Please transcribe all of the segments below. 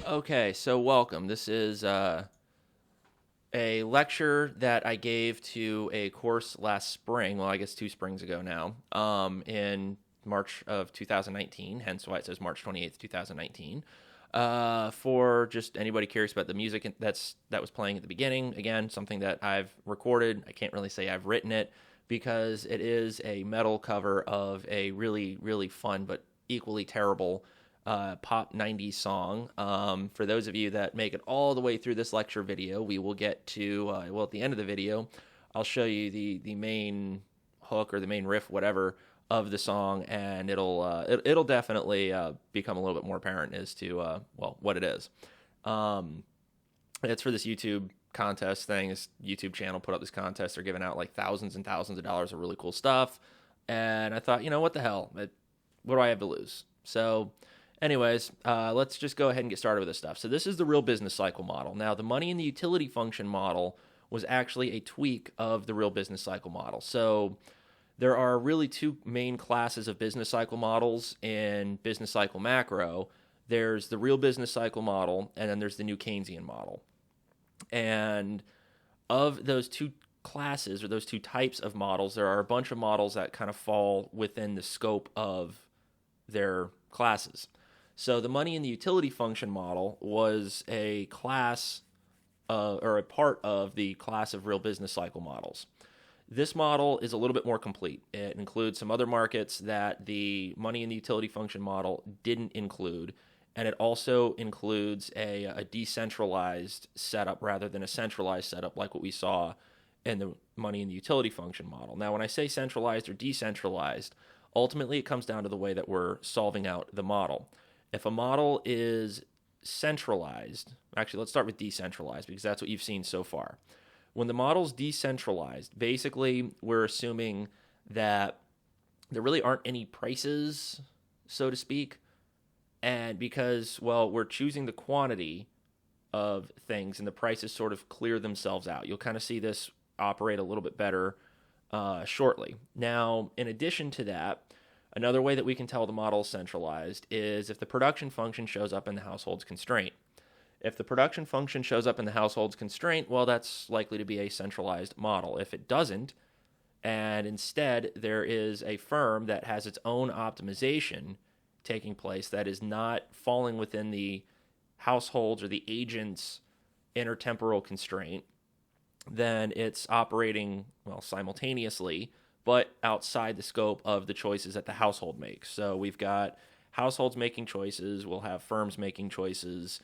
Okay, so welcome. This is a lecture that I gave to a course last spring. Well, I guess 2 springs ago now, in March of 2019, hence why it says March 28th, 2019. For just anybody curious about the music that was playing at the beginning. Again, something that I've recorded. I can't really say I've written it because it is a metal cover of a really, really fun but equally terrible pop 90s song. For those of you that make it all the way through this lecture video, we will get to, at the end of the video, I'll show you the main hook or the main riff, whatever, of the song, and it'll definitely become a little bit more apparent as to, what it is. It's for this YouTube contest thing. This YouTube channel put up this contest. They're giving out like thousands and thousands of dollars of really cool stuff. And I thought, what the hell? What do I have to lose? So, anyways, let's just go ahead and get started with this stuff. So this is the real business cycle model. Now, the money in the utility function model was actually a tweak of the real business cycle model. So there are really two main classes of business cycle models in business cycle macro. There's the real business cycle model, and then there's the new Keynesian model. And of those two classes or those two types of models, there are a bunch of models that kind of fall within the scope of their classes. So the money in the utility function model was a class or a part of the class of real business cycle models. This model is a little bit more complete. It includes some other markets that the money in the utility function model didn't include, and it also includes a decentralized setup rather than a centralized setup like what we saw in the money in the utility function model. Now, when I say centralized or decentralized, ultimately it comes down to the way that we're solving out the model. If a model is centralized, actually, let's start with decentralized because that's what you've seen so far. When the model's decentralized, basically we're assuming that there really aren't any prices, so to speak. And because, we're choosing the quantity of things and the prices sort of clear themselves out. You'll kind of see this operate a little bit better shortly. Now, in addition to that, another way that we can tell the model is centralized is if the production function shows up in the household's constraint. If the production function shows up in the household's constraint, that's likely to be a centralized model. If it doesn't, and instead there is a firm that has its own optimization taking place that is not falling within the household's or the agent's intertemporal constraint, then it's operating, simultaneously, but outside the scope of the choices that the household makes. So we've got households making choices, we'll have firms making choices,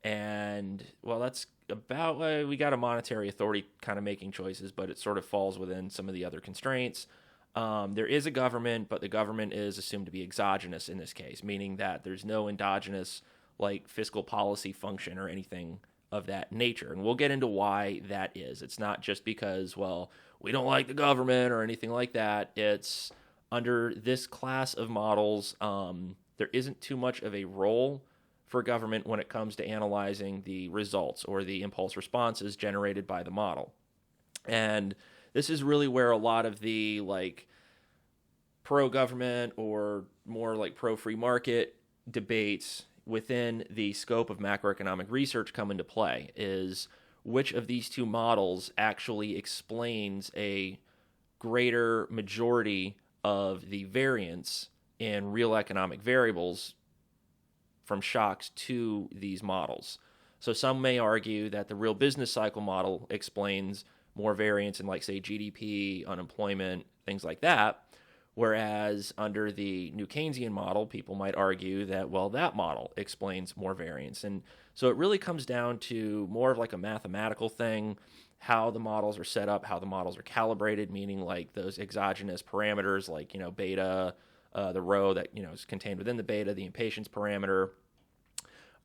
and, that's about, we got a monetary authority kind of making choices, but it sort of falls within some of the other constraints. There is a government, but the government is assumed to be exogenous in this case, meaning that there's no endogenous, like, fiscal policy function or anything of that nature. And we'll get into why that is. It's not just because, we don't like the government or anything like that. It's under this class of models, there isn't too much of a role for government when it comes to analyzing the results or the impulse responses generated by the model. And this is really where a lot of the pro-government or more like pro-free market debates within the scope of macroeconomic research come into play, is which of these two models actually explains a greater majority of the variance in real economic variables from shocks to these models. So some may argue that the real business cycle model explains more variance in, say, GDP, unemployment, things like that, whereas under the new Keynesian model, people might argue that, that model explains more variance. And so it really comes down to more of like a mathematical thing, how the models are set up, how the models are calibrated, meaning like those exogenous parameters like, beta, the rho that, is contained within the beta, the impatience parameter,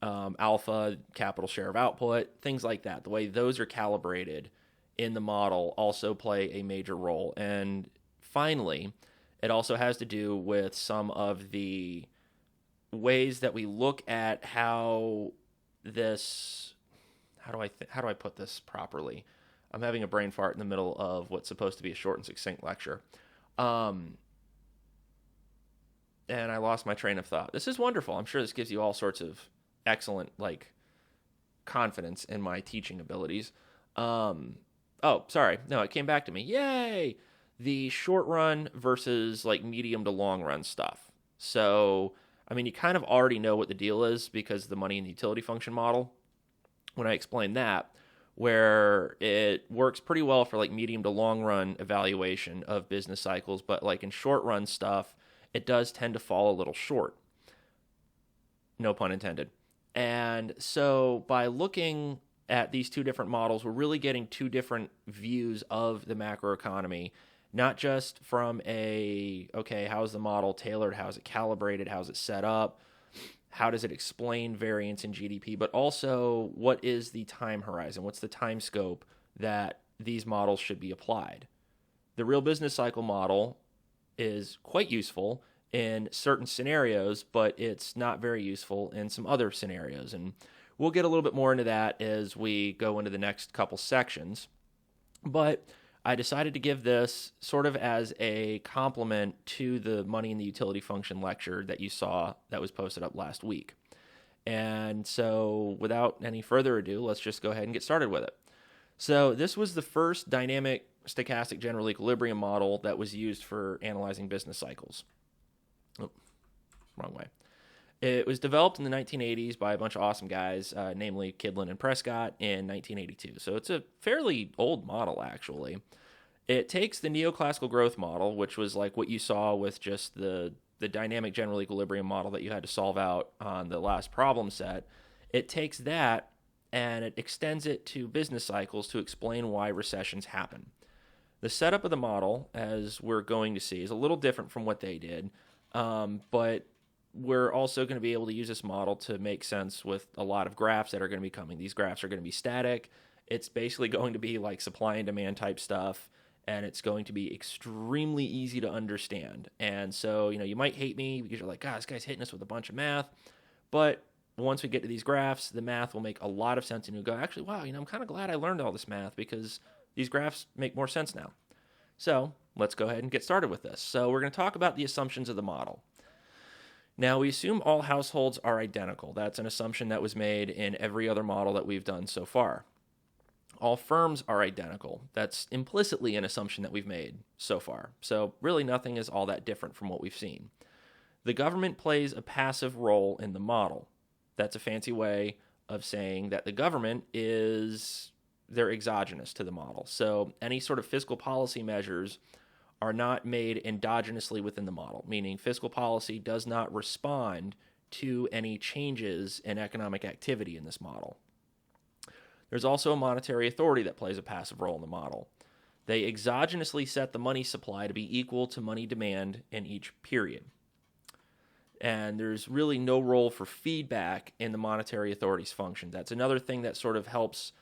alpha, capital share of output, things like that. The way those are calibrated in the model also play a major role. And finally, it also has to do with some of the ways that we look at how this, how do I put this properly? I'm having a brain fart in the middle of what's supposed to be a short and succinct lecture. And I lost my train of thought. This is wonderful. I'm sure this gives you all sorts of excellent, confidence in my teaching abilities. Oh, sorry. No, it came back to me. Yay! The short run versus like medium to long run stuff. So, I mean, you kind of already know what the deal is because of the money and the utility function model when I explained that, where it works pretty well for like medium to long run evaluation of business cycles, but like in short run stuff, it does tend to fall a little short. No pun intended. And so by looking at these two different models, we're really getting two different views of the macroeconomy, not just from okay, how's the model tailored? How's it calibrated? How's it set up? How does it explain variance in GDP? But also, what is the time horizon? What's the time scope that these models should be applied? The real business cycle model is quite useful in certain scenarios, but it's not very useful in some other scenarios. And we'll get a little bit more into that as we go into the next couple sections. But I decided to give this sort of as a complement to the money and the utility function lecture that you saw that was posted up last week. And so without any further ado, let's just go ahead and get started with it. So this was the first dynamic stochastic general equilibrium model that was used for analyzing business cycles. Oh, wrong way. It was developed in the 1980s by a bunch of awesome guys, namely Kidlin and Prescott, in 1982. So it's a fairly old model, actually. It takes the neoclassical growth model, which was like what you saw with just the dynamic general equilibrium model that you had to solve out on the last problem set. It takes that and it extends it to business cycles to explain why recessions happen. The setup of the model, as we're going to see, is a little different from what they did, but we're also going to be able to use this model to make sense with a lot of graphs that are going to be coming. These graphs are going to be static. It's basically going to be like supply and demand type stuff, and it's going to be extremely easy to understand. And so, you might hate me because you're like, God, this guy's hitting us with a bunch of math. But once we get to these graphs, the math will make a lot of sense, and you'll go, actually, wow, I'm kind of glad I learned all this math because these graphs make more sense now. So let's go ahead and get started with this. So we're going to talk about the assumptions of the model. Now, we assume all households are identical. That's an assumption that was made in every other model that we've done so far. All firms are identical. That's implicitly an assumption that we've made so far. So really nothing is all that different from what we've seen. The government plays a passive role in the model. That's a fancy way of saying that the government they're exogenous to the model. So any sort of fiscal policy measures are not made endogenously within the model, meaning fiscal policy does not respond to any changes in economic activity in this model. There's also a monetary authority that plays a passive role in the model. They exogenously set the money supply to be equal to money demand in each period. And there's really no role for feedback in the monetary authority's function. That's another thing that sort of helps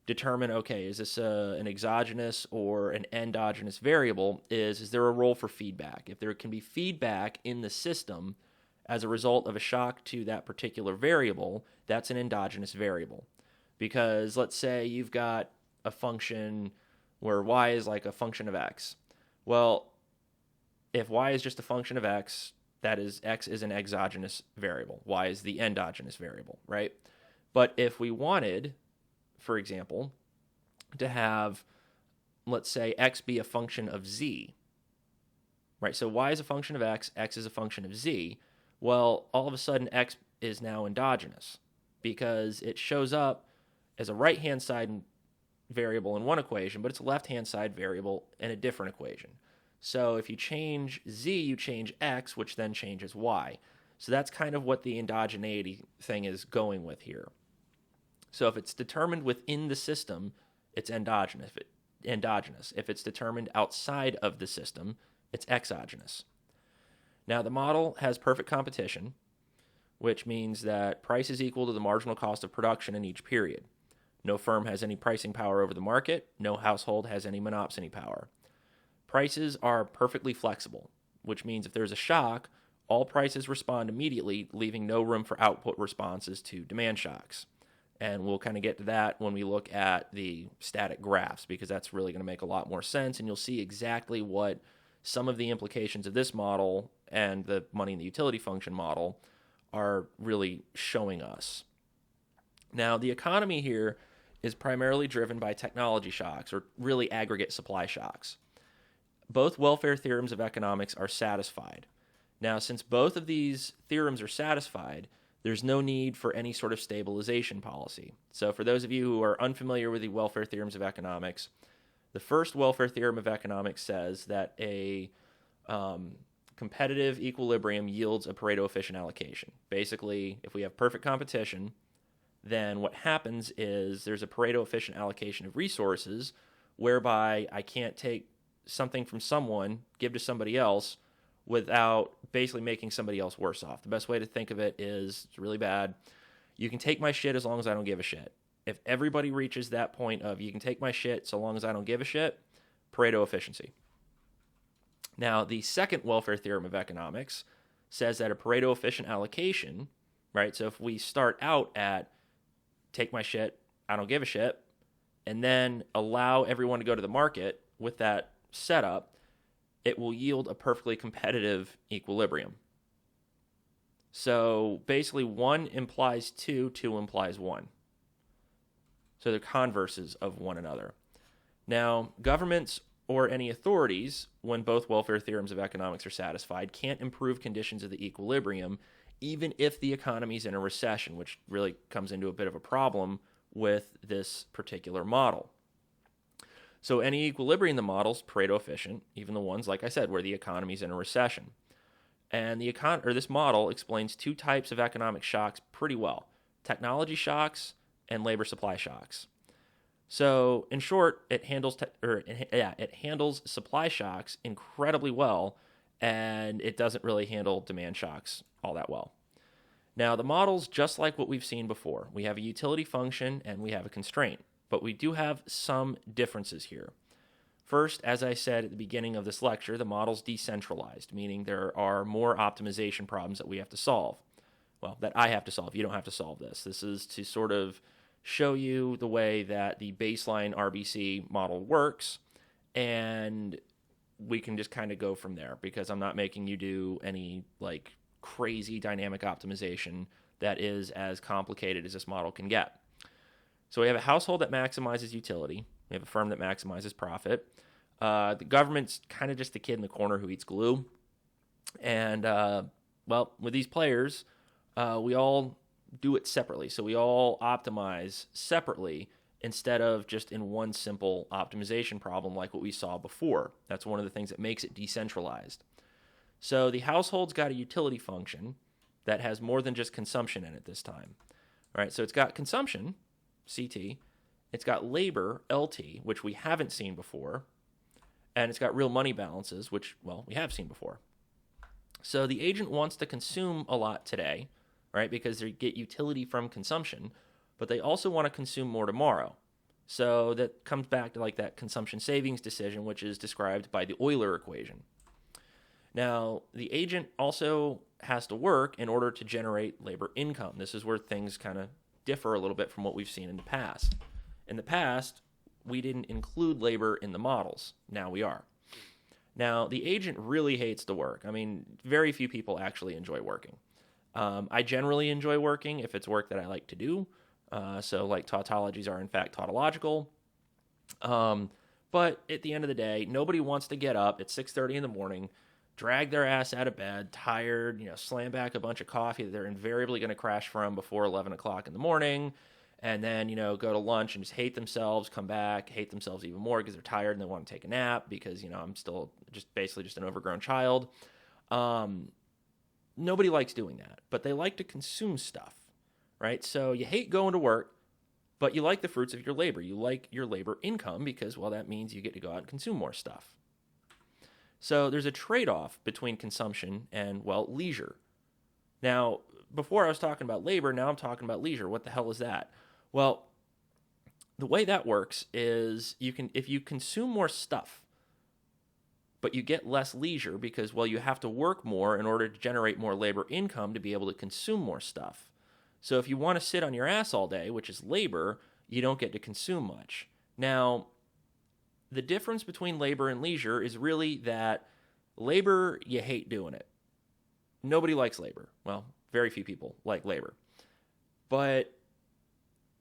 determine, okay, is this an exogenous or an endogenous variable? Is there a role for feedback? If there can be feedback in the system as a result of a shock to that particular variable, that's an endogenous variable. Because let's say you've got a function where y is like a function of x. Well, if y is just a function of x, that is, x is an exogenous variable. Y is the endogenous variable, right? But if we wanted, for example, to have, let's say, x be a function of z, right? So y is a function of x is a function of z. Well, all of a sudden, x is now endogenous because it shows up as a right-hand side variable in one equation, but it's a left-hand side variable in a different equation. So if you change z, you change x, which then changes y. So that's kind of what the endogeneity thing is going with here. So if it's determined within the system, it's endogenous. If it's determined outside of the system, it's exogenous. Now, the model has perfect competition, which means that price is equal to the marginal cost of production in each period. No firm has any pricing power over the market. No household has any monopsony power. Prices are perfectly flexible, which means if there's a shock, all prices respond immediately, leaving no room for output responses to demand shocks. And we'll kind of get to that when we look at the static graphs, because that's really going to make a lot more sense, and you'll see exactly what some of the implications of this model and the money and the utility function model are really showing us. Now, the economy here is primarily driven by technology shocks, or really aggregate supply shocks. Both welfare theorems of economics are satisfied. Now, since both of these theorems are satisfied, there's no need for any sort of stabilization policy. So, for those of you who are unfamiliar with the welfare theorems of economics, the first welfare theorem of economics says that a competitive equilibrium yields a Pareto efficient allocation. Basically, if we have perfect competition, then what happens is there's a Pareto efficient allocation of resources whereby I can't take something from someone, give to somebody else, without basically making somebody else worse off. The best way to think of it is, it's really bad, you can take my shit as long as I don't give a shit. If everybody reaches that point of you can take my shit so long as I don't give a shit, Pareto efficiency. Now, the second welfare theorem of economics says that a Pareto efficient allocation, right? So if we start out at take my shit, I don't give a shit, and then allow everyone to go to the market with that setup, it will yield a perfectly competitive equilibrium. So basically, 1 implies 2, 2 implies 1. So they're converses of one another. Now, governments or any authorities, when both welfare theorems of economics are satisfied, can't improve conditions of the equilibrium, even if the economy's in a recession, which really comes into a bit of a problem with this particular model. So any equilibrium in the model's Pareto efficient, even the ones, like I said, where the economy's in a recession. And this model explains 2 types of economic shocks pretty well: technology shocks and labor supply shocks. So, in short, it handles supply shocks incredibly well, and it doesn't really handle demand shocks all that well. Now, the model's just like what we've seen before. We have a utility function and we have a constraint, but we do have some differences here. First, as I said at the beginning of this lecture, the model's decentralized, meaning there are more optimization problems that we have to solve. Well, that I have to solve. You don't have to solve this. This is to sort of show you the way that the baseline RBC model works, and we can just kind of go from there, because I'm not making you do any like crazy dynamic optimization that is as complicated as this model can get. So we have a household that maximizes utility. We have a firm that maximizes profit. The government's kind of just the kid in the corner who eats glue. And, well, with these players, we all do it separately. So we all optimize separately instead of just in one simple optimization problem like what we saw before. That's one of the things that makes it decentralized. So the household's got a utility function that has more than just consumption in it this time. All right, so it's got consumption, CT. It's got labor, LT, which we haven't seen before. And it's got real money balances, which, well, we have seen before. So the agent wants to consume a lot today, right, because they get utility from consumption, but they also want to consume more tomorrow. So that comes back to like that consumption savings decision, which is described by the Euler equation. Now, the agent also has to work in order to generate labor income. This is where things kind of differ a little bit from what we've seen in the past. In the past, we didn't include labor in the models. Now we are. Now, the agent really hates to work. I mean, very few people actually enjoy working. I generally enjoy working if it's work that I like to do. So like tautologies are in fact tautological. But at the end of the day, nobody wants to get up at 6:30 in the morning, drag their ass out of bed, tired, slam back a bunch of coffee that they're invariably going to crash from before 11 o'clock in the morning, and then, go to lunch and just hate themselves, come back, hate themselves even more because they're tired and they want to take a nap because, I'm still basically just an overgrown child. Nobody likes doing that, but they like to consume stuff, right? So you hate going to work, but you like the fruits of your labor. You like your labor income because, well, that means you get to go out and consume more stuff. So there's a trade-off between consumption and, well, leisure. Now, before I was talking about labor, now I'm talking about leisure. What the hell is that? Well, the way that works is if you consume more stuff, but you get less leisure because, well, you have to work more in order to generate more labor income to be able to consume more stuff. So if you want to sit on your ass all day, which is labor, you don't get to consume much. Now, the difference between labor and leisure is really that labor, you hate doing it. Nobody likes labor. Well, very few people like labor. But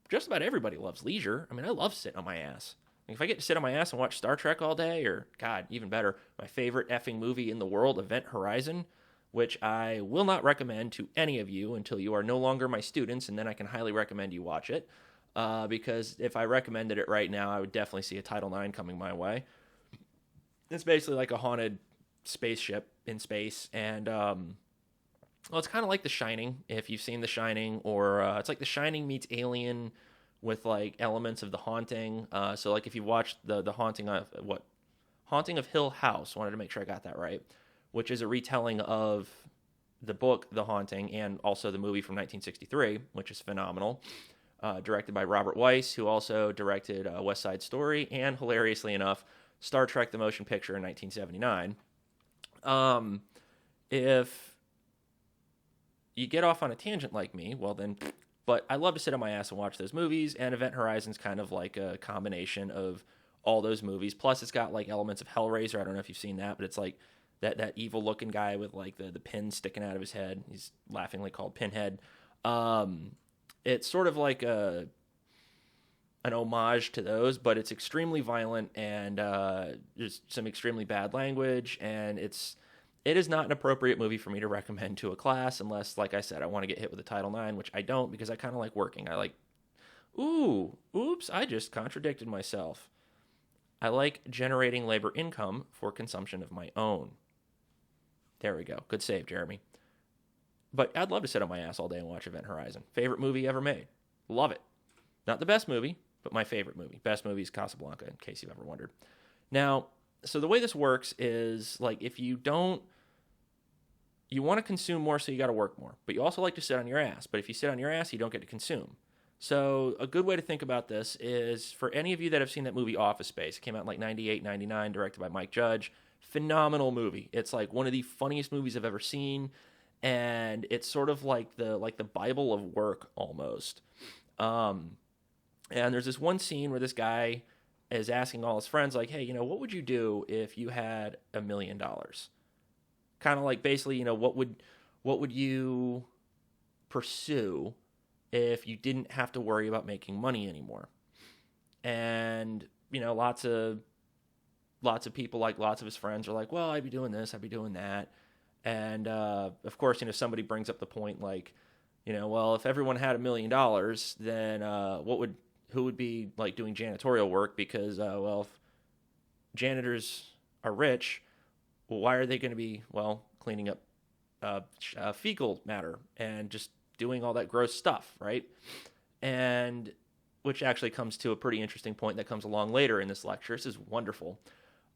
just about everybody loves leisure. I mean, I love sitting on my ass. Like, if I get to sit on my ass and watch Star Trek all day, or, God, even better, my favorite effing movie in the world, Event Horizon, which I will not recommend to any of you until you are no longer my students, and then I can highly recommend you watch it. Because if I recommended it right now, I would definitely see a Title IX coming my way. It's basically like a haunted spaceship in space, and well, it's kind of like The Shining, if you've seen The Shining, or it's like The Shining meets Alien with like elements of The Haunting. So like if you watched the Haunting of Hill House, wanted to make sure I got that right, which is a retelling of the book The Haunting and also the movie from 1963, which is phenomenal. Directed by Robert Weiss, who also directed West Side Story and, hilariously enough, Star Trek the Motion Picture in 1979. If you get off on a tangent like me, well then, but I love to sit on my ass and watch those movies, and Event Horizon's kind of like a combination of all those movies. Plus, it's got like elements of Hellraiser. I don't know if you've seen that, but it's like that evil looking guy with like the pin sticking out of his head. He's laughingly called Pinhead. It's sort of like an homage to those, but it's extremely violent, and there's some extremely bad language, and it is not an appropriate movie for me to recommend to a class unless, like I said, I want to get hit with a Title IX, which I don't, because I kind of like working. I like, oops, I just contradicted myself. I like generating labor income for consumption of my own. There we go. Good save, Jeremy. But I'd love to sit on my ass all day and watch Event Horizon. Favorite movie ever made. Love it. Not the best movie, but my favorite movie. Best movie is Casablanca, in case you've ever wondered. Now, so the way this works is, like, if you want to consume more, so you got to work more. But you also like to sit on your ass. But if you sit on your ass, you don't get to consume. So a good way to think about this is, for any of you that have seen that movie Office Space, it came out in like 98, 99, directed by Mike Judge. Phenomenal movie. It's like one of the funniest movies I've ever seen. And it's sort of like the Bible of work almost. And there's this one scene where this guy is asking all his friends, like, hey, what would you do if you had $1 million? Kind of like, basically, what would you pursue if you didn't have to worry about making money anymore? And lots of people, like lots of his friends, are like, well, I'd be doing this, I'd be doing that. And, of course, somebody brings up the point, like, well, if everyone had $1 million, then who would be, like, doing janitorial work? Because, well, if janitors are rich, well, why are they going to be, well, cleaning up fecal matter and just doing all that gross stuff, right? And which actually comes to a pretty interesting point that comes along later in this lecture. This is wonderful.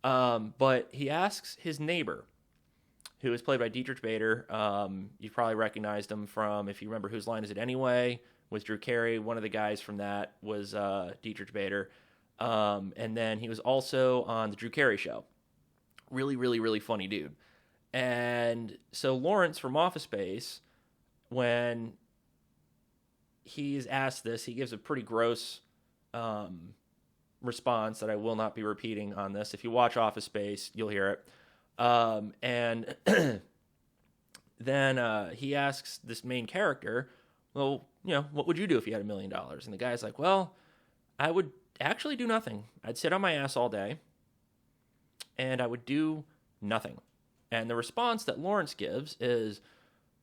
But he asks his neighbor, who is played by Dietrich Bader. You probably recognized him from, if you remember Whose Line Is It Anyway, with Drew Carey. One of the guys from that was Dietrich Bader. And then he was also on The Drew Carey Show. Really, really, really funny dude. And so Lawrence from Office Space, when he's asked this, he gives a pretty gross response that I will not be repeating on this. If you watch Office Space, you'll hear it. And then he asks this main character, well, what would you do if you had $1 million? And the guy's like, well, I would actually do nothing. I'd sit on my ass all day, and I would do nothing. And the response that Lawrence gives is,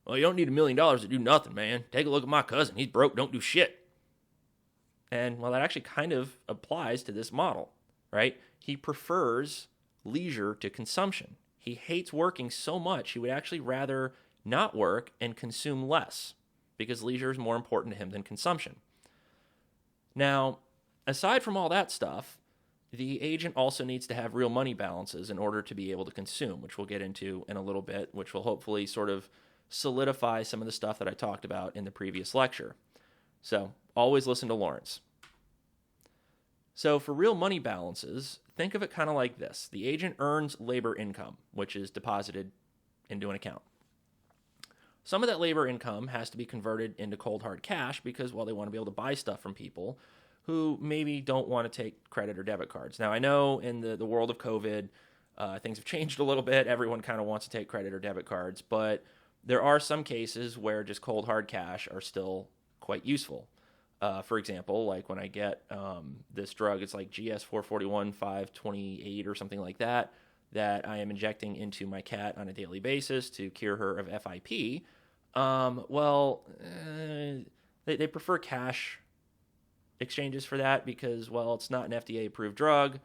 well, you don't need $1 million to do nothing, man. Take a look at my cousin. He's broke, don't do shit. And, well, that actually kind of applies to this model, right? He prefers leisure to consumption. He hates working so much, he would actually rather not work and consume less, because leisure is more important to him than consumption. Now, aside from all that stuff, the agent also needs to have real money balances in order to be able to consume, which we'll get into in a little bit, which will hopefully sort of solidify some of the stuff that I talked about in the previous lecture. So, always listen to Lawrence. So, for real money balances, think of it kind of like this. The agent earns labor income, which is deposited into an account. Some of that labor income has to be converted into cold hard cash because, well, they want to be able to buy stuff from people who maybe don't want to take credit or debit cards. Now, I know in the world of COVID, things have changed a little bit. Everyone kind of wants to take credit or debit cards, but there are some cases where just cold hard cash are still quite useful. For example, like when I get this drug, it's like GS 441 528 or something like that, that I am injecting into my cat on a daily basis to cure her of FIP. They prefer cash exchanges for that because, well, it's not an FDA approved drug.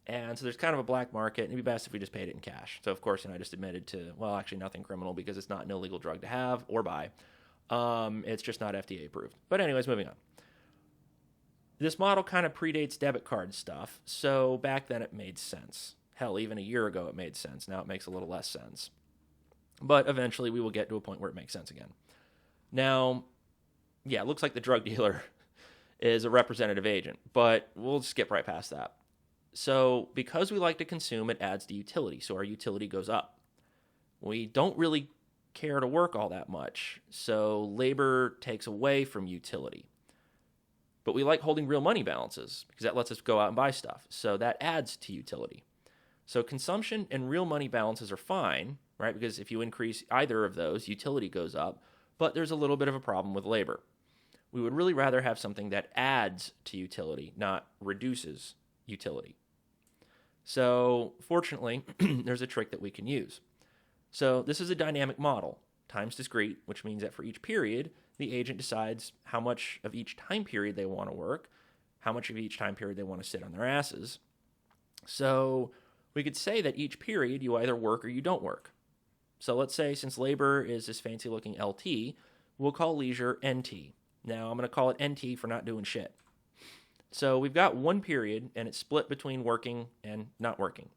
And so there's kind of a black market, and it'd be best if we just paid it in cash. So, of course, I just admitted to, well, actually nothing criminal because it's not an illegal drug to have or buy. It's just not FDA approved. But anyways, moving on. This model kind of predates debit card stuff, so back then it made sense. Hell, even a year ago it made sense. Now it makes a little less sense. But eventually we will get to a point where it makes sense again. Now, yeah, it looks like the drug dealer is a representative agent, but we'll skip right past that. So because we like to consume, it adds to utility, so our utility goes up. We don't really care to work all that much, so labor takes away from utility. But we like holding real money balances because that lets us go out and buy stuff, so that adds to utility. So consumption and real money balances are fine, right? Because if you increase either of those, utility goes up, but there's a little bit of a problem with labor. We would really rather have something that adds to utility, not reduces utility. So fortunately, there's a trick that we can use. So this is a dynamic model, time's discrete, which means that for each period, the agent decides how much of each time period they want to work, how much of each time period they want to sit on their asses. So we could say that each period you either work or you don't work. So let's say since labor is this fancy looking LT, we'll call leisure NT. Now I'm going to call it NT for not doing shit. So we've got one period and it's split between working and not working.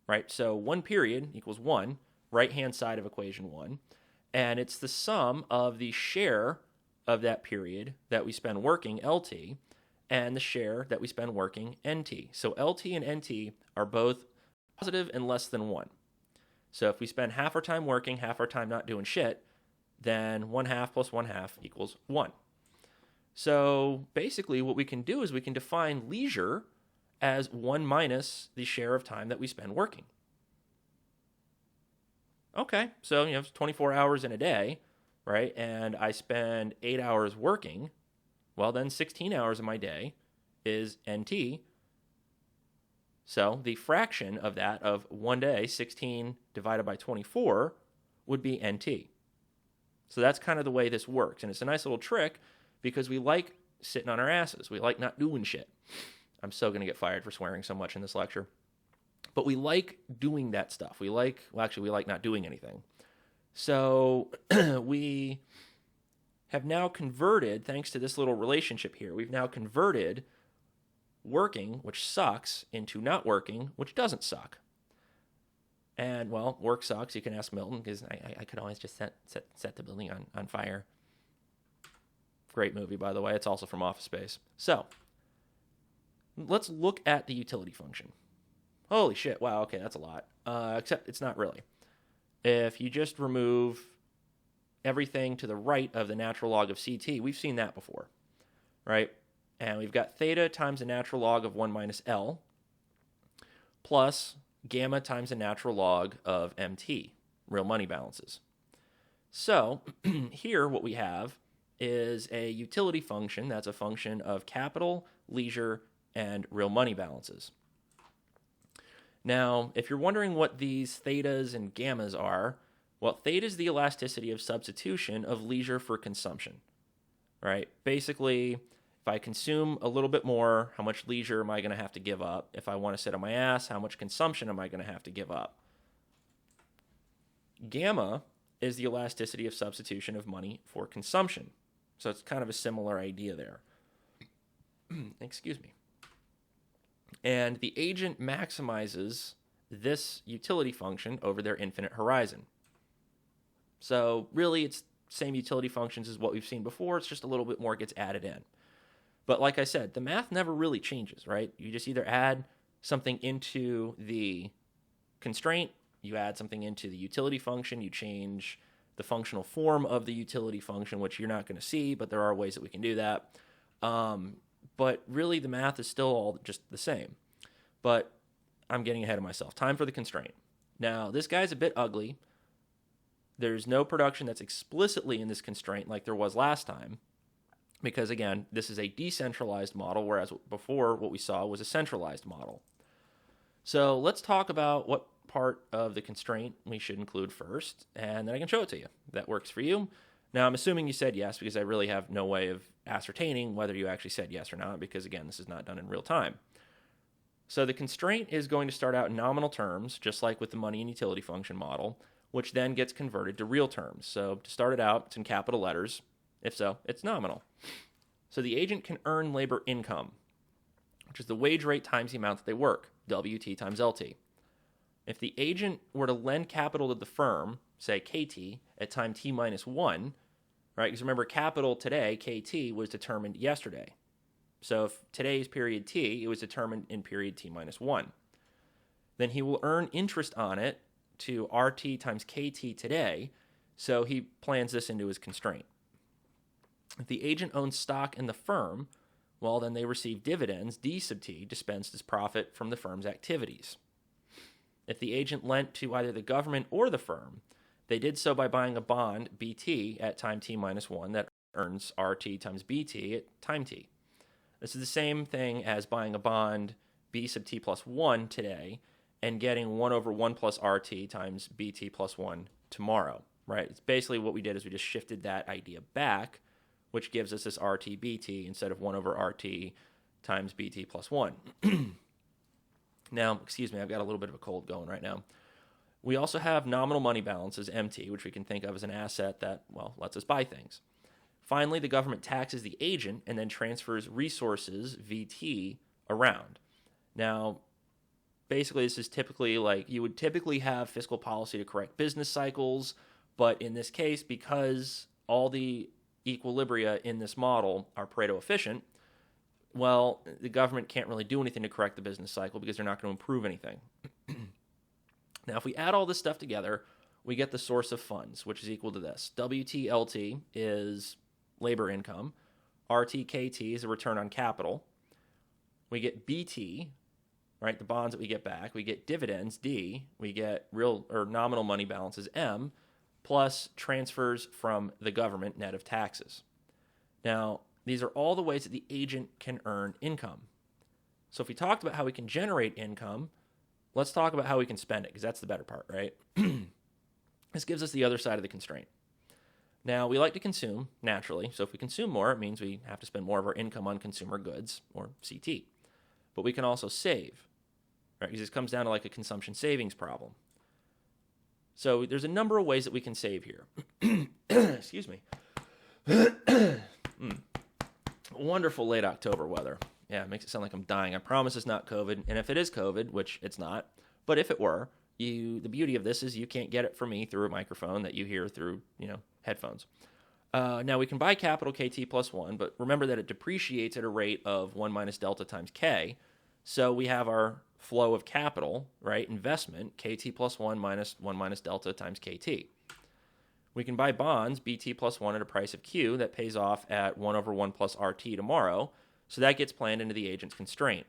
Right? So one period equals 1, right-hand side of equation 1. And it's the sum of the share of that period that we spend working, LT, and the share that we spend working, NT. So LT and NT are both positive and less than 1. So if we spend half our time working, half our time not doing shit, then 1/2 plus 1/2 equals 1. So basically what we can do is we can define leisure as 1 minus the share of time that we spend working. Okay, so you have 24 hours in a day, right? And I spend 8 hours working. Well, then 16 hours of my day is NT. So the fraction of that of 1 day, 16 divided by 24, would be NT. So that's kind of the way this works. And it's a nice little trick because we like sitting on our asses. We like not doing shit. I'm so going to get fired for swearing so much in this lecture. But we like doing that stuff. We like not doing anything. So we have now converted, thanks to this little relationship here, we've now converted working, which sucks, into not working, which doesn't suck. And, well, work sucks. You can ask Milton, because I could always just set the building on fire. Great movie, by the way. It's also from Office Space. So let's look at the utility function. Holy shit, wow, okay, that's a lot. Except it's not really. If you just remove everything to the right of the natural log of CT, we've seen that before, right? And we've got theta times the natural log of 1 minus L plus gamma times the natural log of MT, real money balances. So here what we have is a utility function that's a function of capital, leisure, and real money balances. Now, if you're wondering what these thetas and gammas are, well, theta is the elasticity of substitution of leisure for consumption, right? Basically, if I consume a little bit more, how much leisure am I going to have to give up? If I want to sit on my ass, how much consumption am I going to have to give up? Gamma is the elasticity of substitution of money for consumption. So it's kind of a similar idea there. Excuse me. And the agent maximizes this utility function over their infinite horizon. So really, it's same utility functions as what we've seen before. It's just a little bit more gets added in. But like I said, the math never really changes, right? You just either add something into the constraint, you add something into the utility function, you change the functional form of the utility function, which you're not going to see, but there are ways that we can do that. But really, the math is still all just the same. But I'm getting ahead of myself. Time for the constraint. Now, this guy's a bit ugly. There's no production that's explicitly in this constraint like there was last time. because again, this is a decentralized model, whereas before what we saw was a centralized model. So let's talk about what part of the constraint we should include first, and then I can show it to you. If that works for you. Now, I'm assuming you said yes, because I really have no way of ascertaining whether you actually said yes or not, because again, this is not done in real time. So the constraint is going to start out in nominal terms, just like with the money and utility function model, which then gets converted to real terms. So to start it out, it's in capital letters. If so, it's nominal. So the agent can earn labor income, which is the wage rate times the amount that they work, WT times LT. If the agent were to lend capital to the firm, say KT, at time T minus 1, right? Because remember, capital today, KT, was determined yesterday. So if today's period T, it was determined in period T minus 1. Then he will earn interest on it to RT times KT today, so he plans this into his constraint. If the agent owns stock in the firm, well, then they receive dividends, D sub T, dispensed as profit from the firm's activities. If the agent lent to either the government or the firm, they did so by buying a bond, BT, at time T minus 1 that earns RT times BT at time T. This is the same thing as buying a bond, B sub T plus 1 today, and getting 1 over 1 plus RT times BT plus 1 tomorrow, right? It's basically what we did is we just shifted that idea back, which gives us this RT BT instead of 1 over RT times BT plus 1. Now, excuse me, I've got a little bit of a cold going right now. We also have nominal money balances, MT, which we can think of as an asset that, well, lets us buy things. Finally, the government taxes the agent and then transfers resources, VT, around. Now, basically, this is typically like you would typically have fiscal policy to correct business cycles, but in this case, because all the equilibria in this model are Pareto efficient, well, the government can't really do anything to correct the business cycle because they're not going to improve anything. Now, if we add all this stuff together, we get the source of funds, which is equal to this. WTLT is labor income. RTKT is a return on capital. We get BT, right, the bonds that we get back. We get dividends, D. We get real or nominal money balances, M, plus transfers from the government net of taxes. Now, these are all the ways that the agent can earn income. So if we talked about how we can generate income, let's talk about how we can spend it, because that's the better part, right? This gives us the other side of the constraint. Now, we like to consume, naturally. So if we consume more, it means we have to spend more of our income on consumer goods, or CT. But we can also save, right? Because this comes down to like a consumption savings problem. So there's a number of ways that we can save here. Excuse me. Wonderful late October weather. Yeah, it makes it sound like I'm dying. I promise it's not COVID. And if it is COVID, which it's not, but if it were, the beauty of this is you can't get it from me through a microphone that you hear through, headphones. Now we can buy capital KT plus 1, but remember that it depreciates at a rate of 1 minus delta times K. So we have our flow of capital, right? Investment, KT plus 1 minus delta times KT. We can buy bonds, BT plus 1 at a price of Q that pays off at 1 over 1 plus RT tomorrow. So that gets planned into the agent's constraint.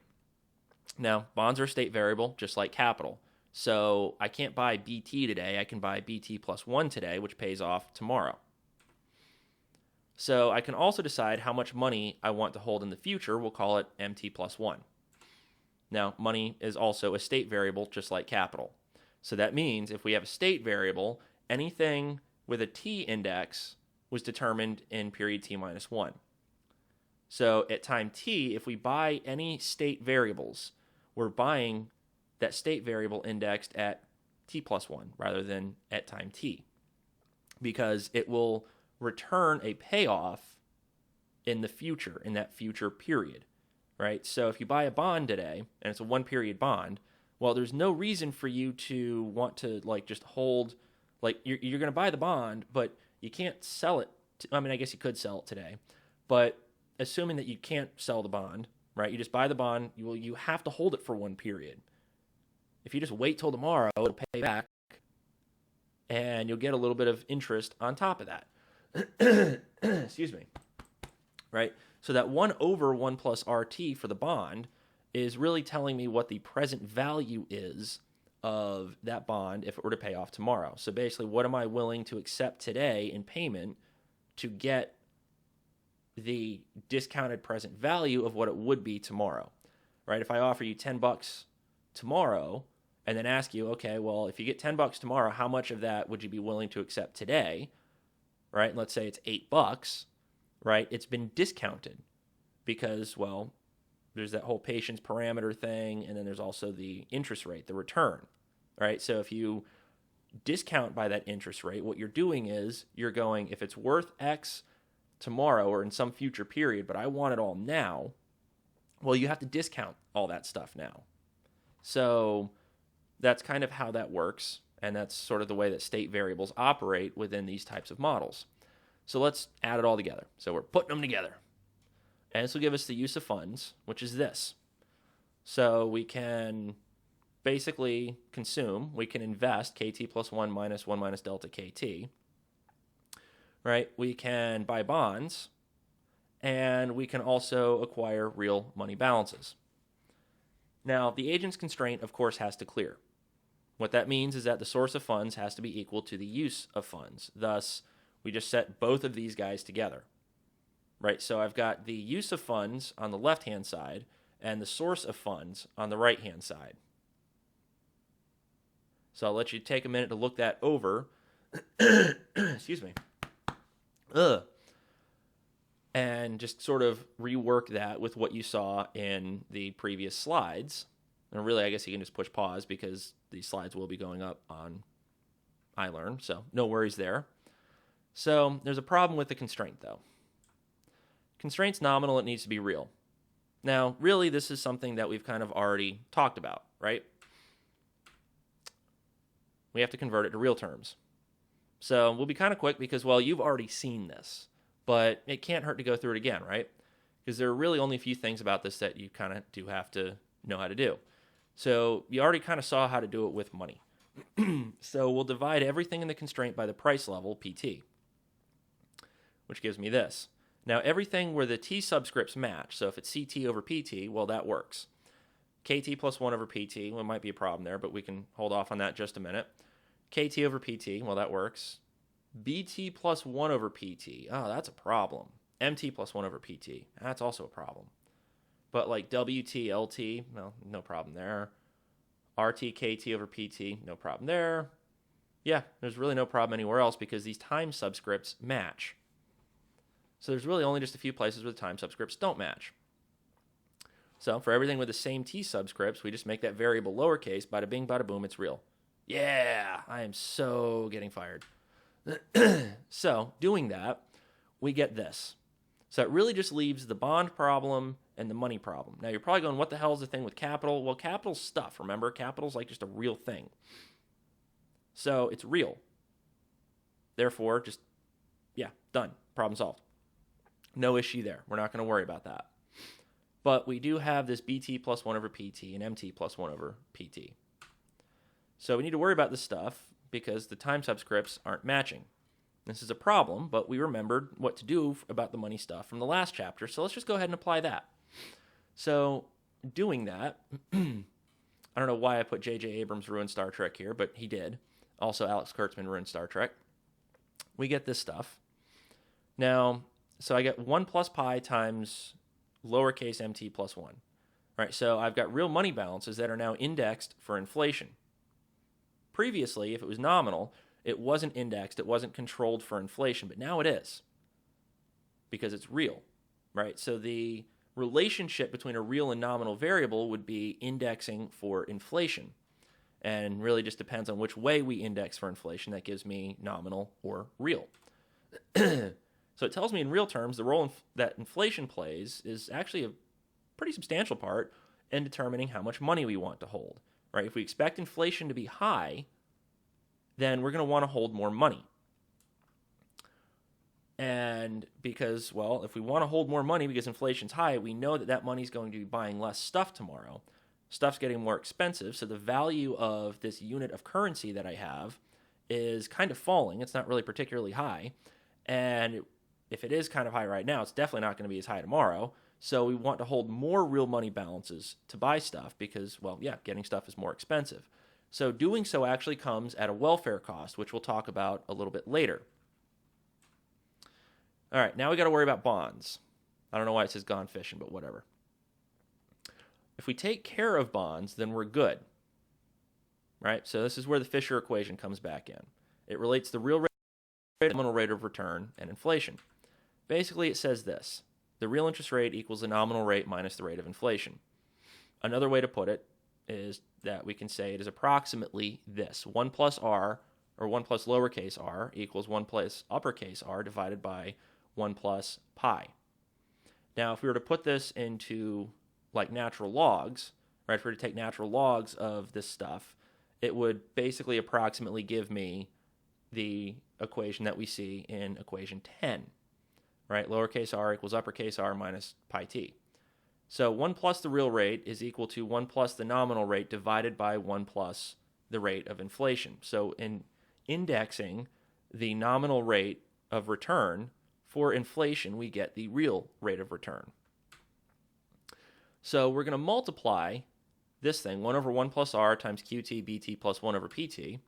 Now, bonds are a state variable, just like capital. So I can't buy BT today. I can buy BT plus 1 today, which pays off tomorrow. So I can also decide how much money I want to hold in the future. We'll call it MT plus 1. Now, money is also a state variable, just like capital. So that means if we have a state variable, anything with a T index was determined in period T minus 1. So at time T, if we buy any state variables, we're buying that state variable indexed at T plus 1 rather than at time T, because it will return a payoff in the future, in that future period, right? So if you buy a bond today and it's a 1-period bond, well, there's no reason for you to want to just hold, you're going to buy the bond, but you can't sell it. I guess you could sell it today, but assuming that you can't sell the bond, right? You just buy the bond, you have to hold it for 1 period. If you just wait till tomorrow, it'll pay back, and you'll get a little bit of interest on top of that. Excuse me. Right? So that 1 over 1 plus RT for the bond is really telling me what the present value is of that bond if it were to pay off tomorrow. So basically, what am I willing to accept today in payment to get the discounted present value of what it would be tomorrow, right? If I offer you $10 tomorrow and then ask you, okay, well, if you get $10 tomorrow, how much of that would you be willing to accept today, right? And let's say it's $8, right? It's been discounted because, well, there's that whole patience parameter thing, and then there's also the interest rate, the return, right? So if you discount by that interest rate, what you're doing is you're going, if it's worth X tomorrow or in some future period, but I want it all now, well, you have to discount all that stuff now. So that's kind of how that works, and that's sort of the way that state variables operate within these types of models. So let's add it all together. So we're putting them together. And this will give us the use of funds, which is this. So we can basically consume, we can invest KT plus 1 minus 1 minus delta KT, right? We can buy bonds, and we can also acquire real money balances. Now, the agent's constraint, of course, has to clear. What that means is that the source of funds has to be equal to the use of funds. Thus, we just set both of these guys together. Right, so I've got the use of funds on the left-hand side and the source of funds on the right-hand side. So I'll let you take a minute to look that over. Excuse me. And just sort of rework that with what you saw in the previous slides. And really, I guess you can just push pause because these slides will be going up on iLearn, so no worries there. So there's a problem with the constraint, though. Constraint's nominal, it needs to be real. Now, really, this is something that we've kind of already talked about, right? We have to convert it to real terms. So we'll be kind of quick because, well, you've already seen this, but it can't hurt to go through it again, right? Because there are really only a few things about this that you kind of do have to know how to do. So you already kind of saw how to do it with money. So we'll divide everything in the constraint by the price level, PT, which gives me this. Now, everything where the T subscripts match, so if it's CT over PT, well, that works. KT plus 1 over PT, well, it might be a problem there, but we can hold off on that just a minute. KT over PT, well, that works. BT plus 1 over PT, oh, that's a problem. MT plus 1 over PT, that's also a problem. But like WT, LT, well, no problem there. RT, KT over PT, no problem there. Yeah, there's really no problem anywhere else because these time subscripts match. So there's really only just a few places where the time subscripts don't match. So for everything with the same T subscripts, we just make that variable lowercase, bada bing, bada boom, it's real. Yeah, I am so getting fired. So doing that, we get this. So it really just leaves the bond problem and the money problem. Now you're probably going, what the hell is the thing with capital? Well, capital's stuff, remember? Capital's like just a real thing. So it's real. Therefore, just, yeah, done. Problem solved. No issue there. We're not going to worry about that. But we do have this BT plus 1 over PT and MT plus 1 over PT. So we need to worry about this stuff because the time subscripts aren't matching. This is a problem, but we remembered what to do about the money stuff from the last chapter, so let's just go ahead and apply that. So doing that, I don't know why I put J.J. Abrams ruined Star Trek here, but he did. Also, Alex Kurtzman ruined Star Trek. We get this stuff. Now, so I get 1 plus pi times lowercase mt plus 1. All right, so I've got real money balances that are now indexed for inflation. Previously, if it was nominal, it wasn't indexed, it wasn't controlled for inflation, but now it is because it's real, right? So the relationship between a real and nominal variable would be indexing for inflation, and really just depends on which way we index for inflation. That gives me nominal or real. So it tells me in real terms the role that inflation plays is actually a pretty substantial part in determining how much money we want to hold, right? If we expect inflation to be high, then we're going to want to hold more money. And because, well, if we want to hold more money because inflation's high, we know that that money's going to be buying less stuff tomorrow. Stuff's getting more expensive, so the value of this unit of currency that I have is kind of falling. It's not really particularly high. And if it is kind of high right now, it's definitely not going to be as high tomorrow. So we want to hold more real money balances to buy stuff because, well, yeah, getting stuff is more expensive. So doing so actually comes at a welfare cost, which we'll talk about a little bit later. All right, now we got to worry about bonds. I don't know why it says gone fishing, but whatever. If we take care of bonds, then we're good, right? So this is where the Fisher equation comes back in. It relates the real rate, nominal rate of return, and inflation. Basically, it says this. The real interest rate equals the nominal rate minus the rate of inflation. Another way to put it is that we can say it is approximately this. 1 plus r, or 1 plus lowercase r, equals 1 plus uppercase r divided by 1 plus pi. Now, if we were to put this into like natural logs, right, if we were to take natural logs of this stuff, it would basically approximately give me the equation that we see in equation 10, right? Lowercase r equals uppercase r minus pi t. So 1 plus the real rate is equal to 1 plus the nominal rate divided by 1 plus the rate of inflation. So in indexing the nominal rate of return for inflation, we get the real rate of return. So we're going to multiply this thing, 1 over 1 plus r times qt bt plus 1 over pt,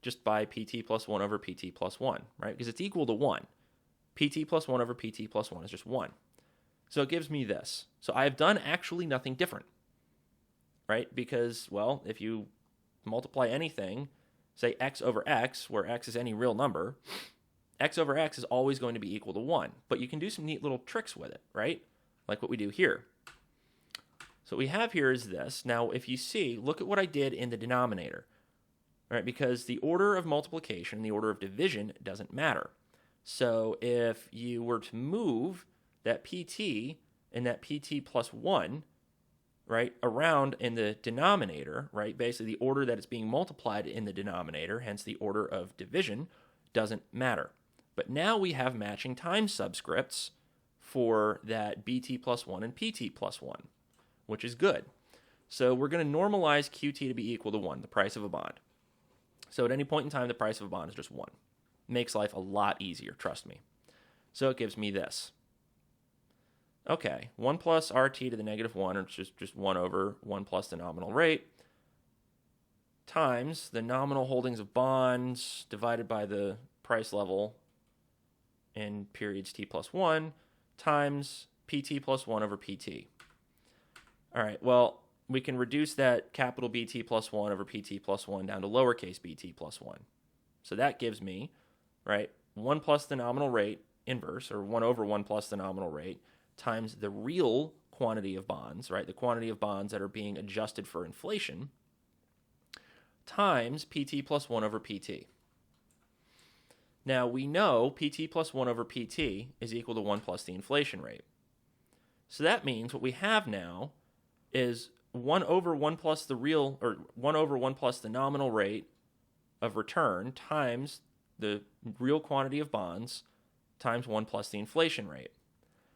just by pt plus 1 over pt plus 1, right? Because it's equal to 1. Pt plus 1 over pt plus 1 is just 1. So it gives me this. So I have done actually nothing different, right? Because, well, if you multiply anything, say x over x, where x is any real number, x over x is always going to be equal to 1. But you can do some neat little tricks with it, right? Like what we do here. So what we have here is this. Now, if you see, look at what I did in the denominator, right? Because the order of multiplication, the order of division doesn't matter. So if you were to move that pt and that pt plus 1, right, around in the denominator, right, basically the order that it's being multiplied in the denominator, hence the order of division, doesn't matter. But now we have matching time subscripts for that bt plus 1 and pt plus 1, which is good. So we're going to normalize qt to be equal to 1, the price of a bond. So at any point in time, the price of a bond is just 1. Makes life a lot easier, trust me. So it gives me this. Okay, 1 plus rt to the negative 1, or just 1 over 1 plus the nominal rate, times the nominal holdings of bonds divided by the price level in periods t plus 1, times pt plus 1 over pt. All right, well, we can reduce that capital BT plus 1 over PT plus 1 down to lowercase bt plus 1. So that gives me, right, 1 plus the nominal rate inverse, or 1 over 1 plus the nominal rate, times the real quantity of bonds, right, the quantity of bonds that are being adjusted for inflation, times PT plus 1 over PT. Now, we know PT plus 1 over PT is equal to 1 plus the inflation rate. So that means what we have now is 1 over 1 plus the real, or 1 over 1 plus the nominal rate of return times the real quantity of bonds times 1 plus the inflation rate.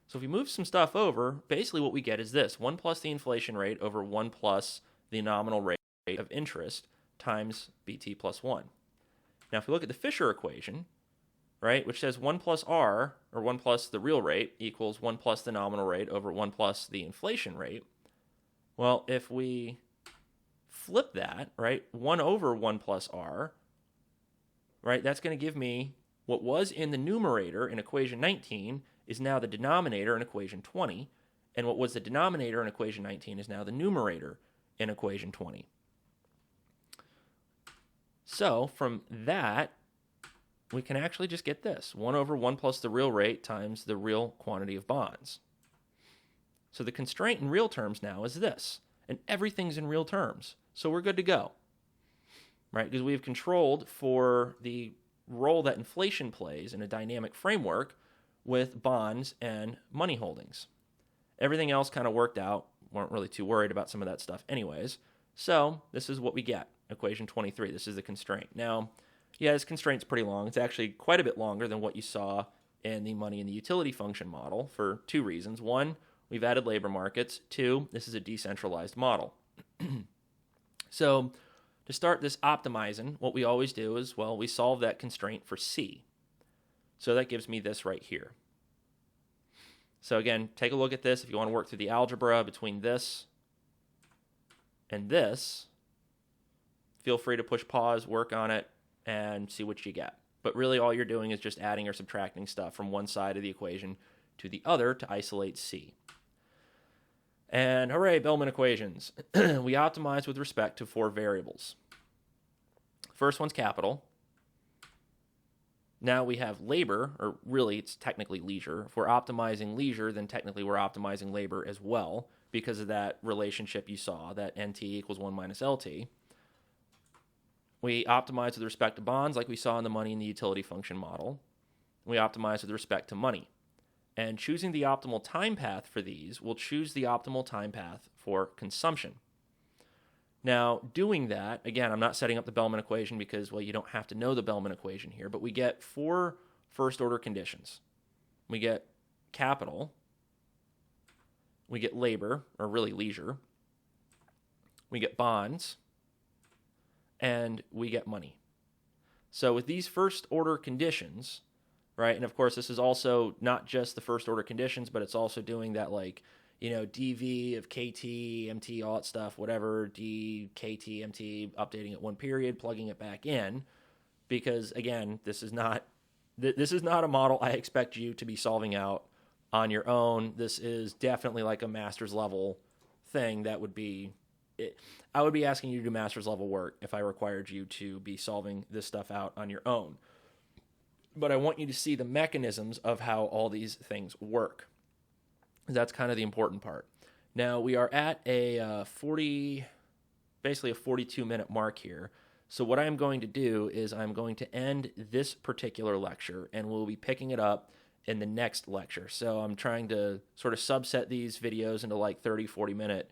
So if we move some stuff over, basically what we get is this, 1 plus the inflation rate over 1 plus the nominal rate of interest times BT plus 1. Now if we look at the Fisher equation, right, which says 1 plus r, or 1 plus the real rate, equals 1 plus the nominal rate over 1 plus the inflation rate, well, if we flip that, right, 1 over 1 plus r, right, that's going to give me what was in the numerator in equation 19 is now the denominator in equation 20, and what was the denominator in equation 19 is now the numerator in equation 20. So from that, we can actually just get this, 1 over 1 plus the real rate times the real quantity of bonds. So the constraint in real terms now is this, and everything's in real terms. So we're good to go, right? Because we've controlled for the role that inflation plays in a dynamic framework with bonds and money holdings. Everything else kind of worked out. Weren't really too worried about some of that stuff anyways. So this is what we get, equation 23. This is the constraint. Now, yeah, this constraint's pretty long. It's actually quite a bit longer than what you saw in the money and the utility function model for 2 reasons. 1, we've added labor markets. 2, this is a decentralized model. So to start this optimizing, what we always do is, well, we solve that constraint for C. So that gives me this right here. So again, take a look at this. If you want to work through the algebra between this and this, feel free to push pause, work on it, and see what you get. But really all you're doing is just adding or subtracting stuff from one side of the equation to the other to isolate C. And hooray, Bellman equations. We optimize with respect to 4 variables. First one's capital. Now we have labor, or really it's technically leisure. If we're optimizing leisure, then technically we're optimizing labor as well because of that relationship you saw, that NT equals 1 minus LT. We optimize with respect to bonds like we saw in the money and the utility function model. We optimize with respect to money. And choosing the optimal time path for these will choose the optimal time path for consumption. Now, doing that, again, I'm not setting up the Bellman equation because, well, you don't have to know the Bellman equation here, but we get 4 first-order conditions. We get capital, we get labor, or really leisure, we get bonds, and we get money. So with these first-order conditions, right, and of course this is also not just the first-order conditions, but it's also doing that, like, dv of kt, mt, all that stuff, whatever, d, kt, mt, updating at one period, plugging it back in, because, again, this is not a model I expect you to be solving out on your own. This is definitely like a master's level thing that would be... I would be asking you to do master's level work if I required you to be solving this stuff out on your own. But I want you to see the mechanisms of how all these things work. That's kind of the important part. Now, we are at a 42-minute mark here. So what I'm going to do is I'm going to end this particular lecture, and we'll be picking it up in the next lecture. So I'm trying to sort of subset these videos into like 30, 40-minute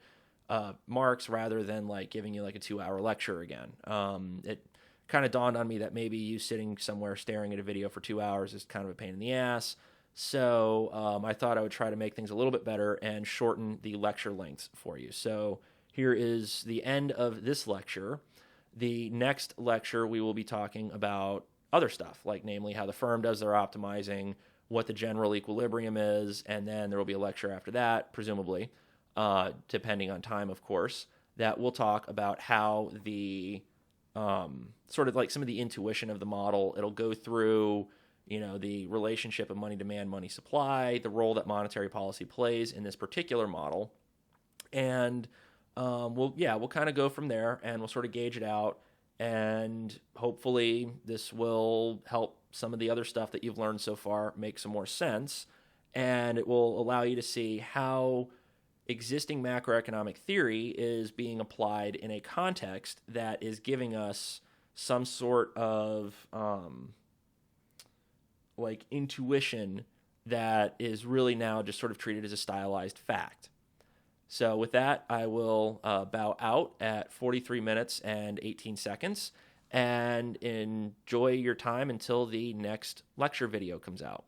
marks rather than like giving you like a 2-hour lecture again. It kind of dawned on me that maybe you sitting somewhere staring at a video for 2 hours is kind of a pain in the ass. So I thought I would try to make things a little bit better and shorten the lecture lengths for you. So here is the end of this lecture. The next lecture, we will be talking about other stuff, like namely how the firm does their optimizing, what the general equilibrium is, and then there will be a lecture after that, presumably, depending on time, of course, that will talk about how the sort of like some of the intuition of the model. It'll go through the relationship of money demand, money supply, the role that monetary policy plays in this particular model. And we'll kind of go from there, and we'll sort of gauge it out. And hopefully this will help some of the other stuff that you've learned so far make some more sense. And it will allow you to see how existing macroeconomic theory is being applied in a context that is giving us some sort of like intuition that is really now just sort of treated as a stylized fact. So with that, I will bow out at 43 minutes and 18 seconds and enjoy your time until the next lecture video comes out.